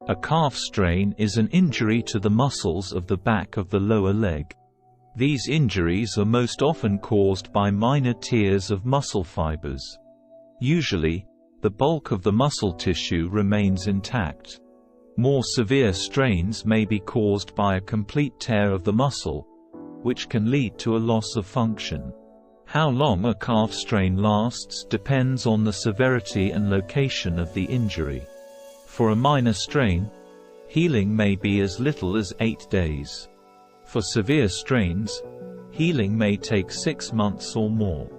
A calf strain is an injury to the muscles of the back of the lower leg. These injuries are most often caused by minor tears of muscle fibers. Usually, the bulk of the muscle tissue remains intact. More severe strains may be caused by a complete tear of the muscle, which can lead to a loss of function. How long a calf strain lasts depends on the severity and location of the injury. For a minor strain, healing may be as little as 8 days. For severe strains, healing may take 6 months or more.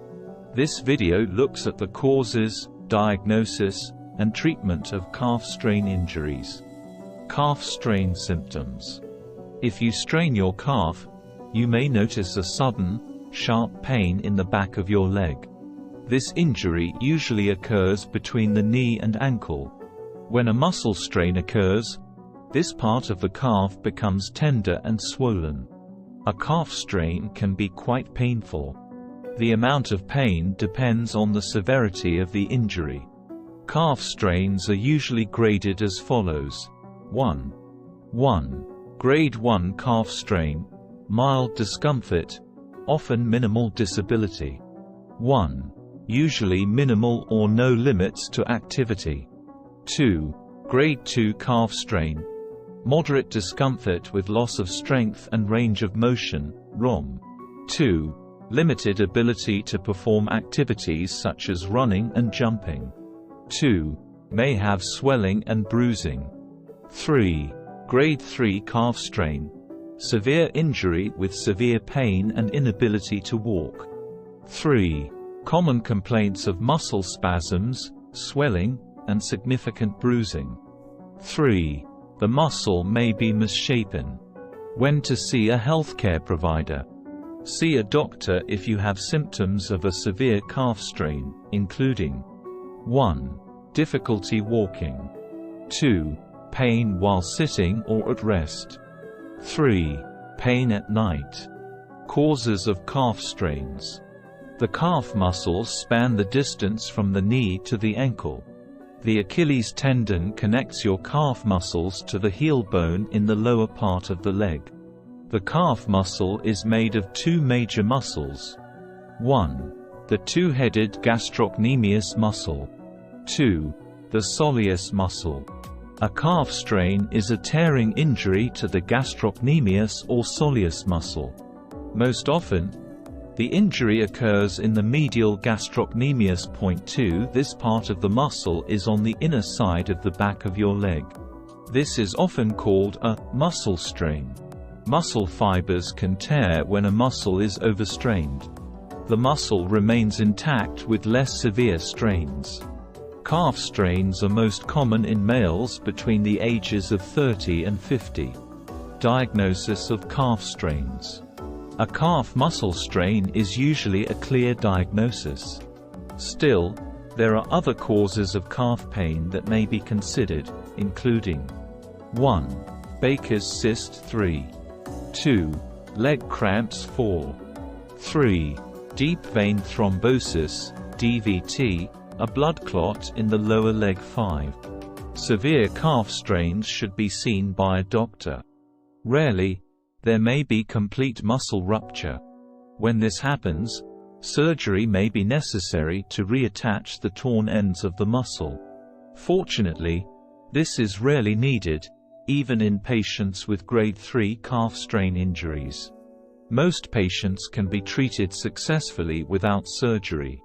This video looks at the causes, diagnosis, and treatment of calf strain injuries. Calf strain symptoms. If you strain your calf, you may notice a sudden, sharp pain in the back of your leg. This injury usually occurs between the knee and ankle. When a muscle strain occurs, this part of the calf becomes tender and swollen. A calf strain can be quite painful. The amount of pain depends on the severity of the injury. Calf strains are usually graded as follows. 1. Grade 1 calf strain, mild discomfort, often minimal disability. 1. Usually minimal or no limits to activity. 2. Grade 2 calf strain, moderate discomfort with loss of strength and range of motion, ROM. 2. Limited ability to perform activities such as running and jumping. 2. May have swelling and bruising. 3. Grade 3 calf strain, severe injury with severe pain and inability to walk. 3. Common complaints of muscle spasms, swelling, and significant bruising. 3. The muscle may be misshapen. When to see a healthcare provider. See a doctor if you have symptoms of a severe calf strain, including 1. Difficulty walking. 2. Pain while sitting or at rest. 3. Pain at night. Causes of calf strains. The calf muscles span the distance from the knee to the ankle. The Achilles tendon connects your calf muscles to the heel bone in the lower part of the leg. The calf muscle is made of 2 major muscles. 1. The two-headed gastrocnemius muscle. 2. The soleus muscle. A calf strain is a tearing injury to the gastrocnemius or soleus muscle. Most often, the injury occurs in the medial gastrocnemius. Point 2. This part of the muscle is on the inner side of the back of your leg. This is often called a muscle strain. Muscle fibers can tear when a muscle is overstrained. The muscle remains intact with less severe strains. Calf strains are most common in males between the ages of 30 and 50. Diagnosis of calf strains. A calf muscle strain is usually a clear diagnosis. Still, there are other causes of calf pain that may be considered, including 1. Baker's cyst. 3. 2. Leg cramps. 4. 3. Deep vein thrombosis, DVT, a blood clot in the lower leg. 5. Severe calf strains should be seen by a doctor. Rarely, there may be complete muscle rupture. When this happens, surgery may be necessary to reattach the torn ends of the muscle. Fortunately, this is rarely needed, even in patients with grade 3 calf strain injuries. Most patients can be treated successfully without surgery.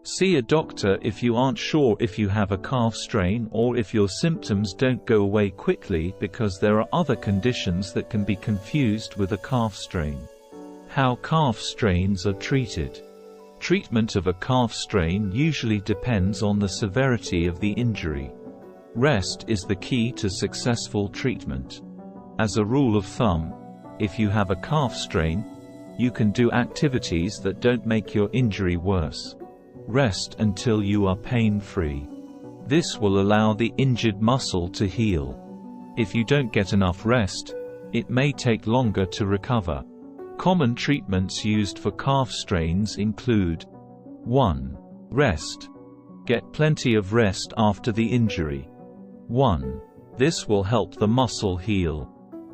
See a doctor if you aren't sure if you have a calf strain or if your symptoms don't go away quickly, because there are other conditions that can be confused with a calf strain. How calf strains are treated. Treatment of a calf strain usually depends on the severity of the injury. Rest is the key to successful treatment. As a rule of thumb, if you have a calf strain, you can do activities that don't make your injury worse. Rest until you are pain-free. This will allow the injured muscle to heal. If you don't get enough rest, it may take longer to recover. Common treatments used for calf strains include 1. Rest. Get plenty of rest after the injury. 1. This will help the muscle heal.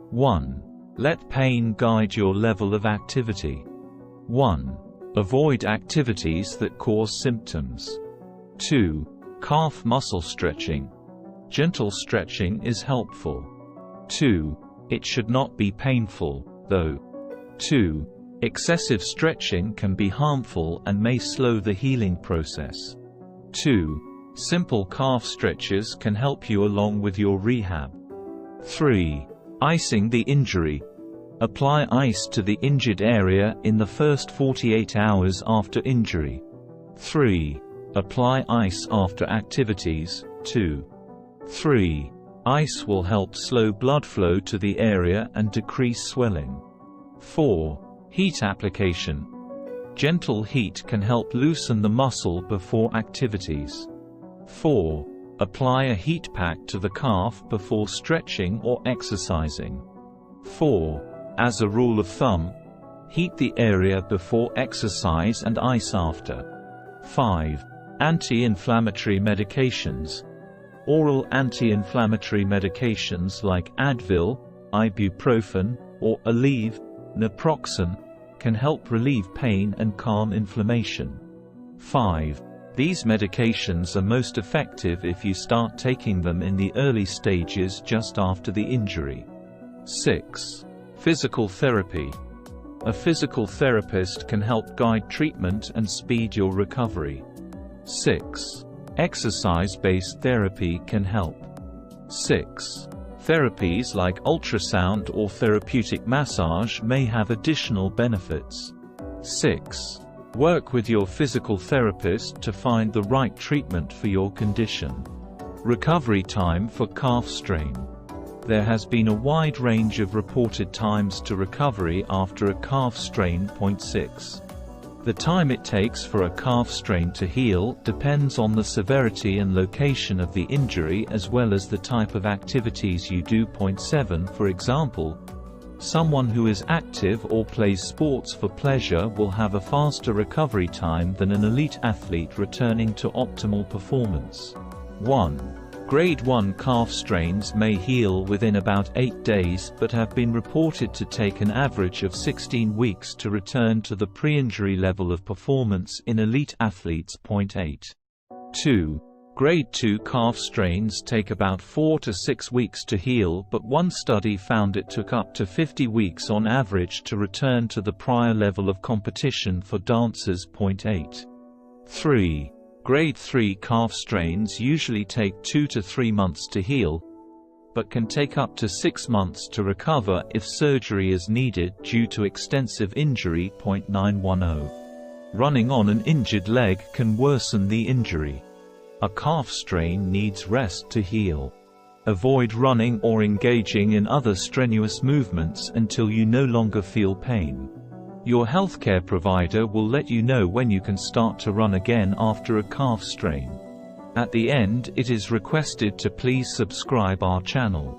1. Let pain guide your level of activity. 1. Avoid activities that cause symptoms. 2. Calf muscle stretching. Gentle stretching is helpful. 2. It should not be painful, though. 2. Excessive stretching can be harmful and may slow the healing process. 2. Simple calf stretches can help you along with your rehab. 3. Icing the injury. Apply ice to the injured area in the first 48 hours after injury. 3. Apply ice after activities. 2. 3. Ice will help slow blood flow to the area and decrease swelling. 4. Heat application. Gentle heat can help loosen the muscle before activities. 4. Apply a heat pack to the calf before stretching or exercising. 4. As a rule of thumb, heat the area before exercise and ice after. 5. Anti-inflammatory medications. Oral anti-inflammatory medications like Advil, ibuprofen, or Aleve, naproxen, can help relieve pain and calm inflammation. 5. These medications are most effective if you start taking them in the early stages just after the injury. 6. Physical therapy. A physical therapist can help guide treatment and speed your recovery. 6. Exercise-based therapy can help. 6. Therapies like ultrasound or therapeutic massage may have additional benefits. 6. Work with your physical therapist to find the right treatment for your condition. Recovery time for calf strain. There has been a wide range of reported times to recovery after a calf strain. 6. The time it takes for a calf strain to heal depends on the severity and location of the injury as well as the type of activities you do. 7. For example, someone who is active or plays sports for pleasure will have a faster recovery time than an elite athlete returning to optimal performance. 1. Grade 1 calf strains may heal within about 8 days but have been reported to take an average of 16 weeks to return to the pre-injury level of performance in elite athletes. 8. 2. Grade 2 calf strains take about 4 to 6 weeks to heal, but one study found it took up to 50 weeks on average to return to the prior level of competition for dancers. 8. 3. Grade 3 calf strains usually take 2 to 3 months to heal, but can take up to 6 months to recover if surgery is needed due to extensive injury. 910. Running on an injured leg can worsen the injury. A calf strain needs rest to heal. Avoid running or engaging in other strenuous movements until you no longer feel pain. Your healthcare provider will let you know when you can start to run again after a calf strain. At the end, it is requested to please subscribe our channel.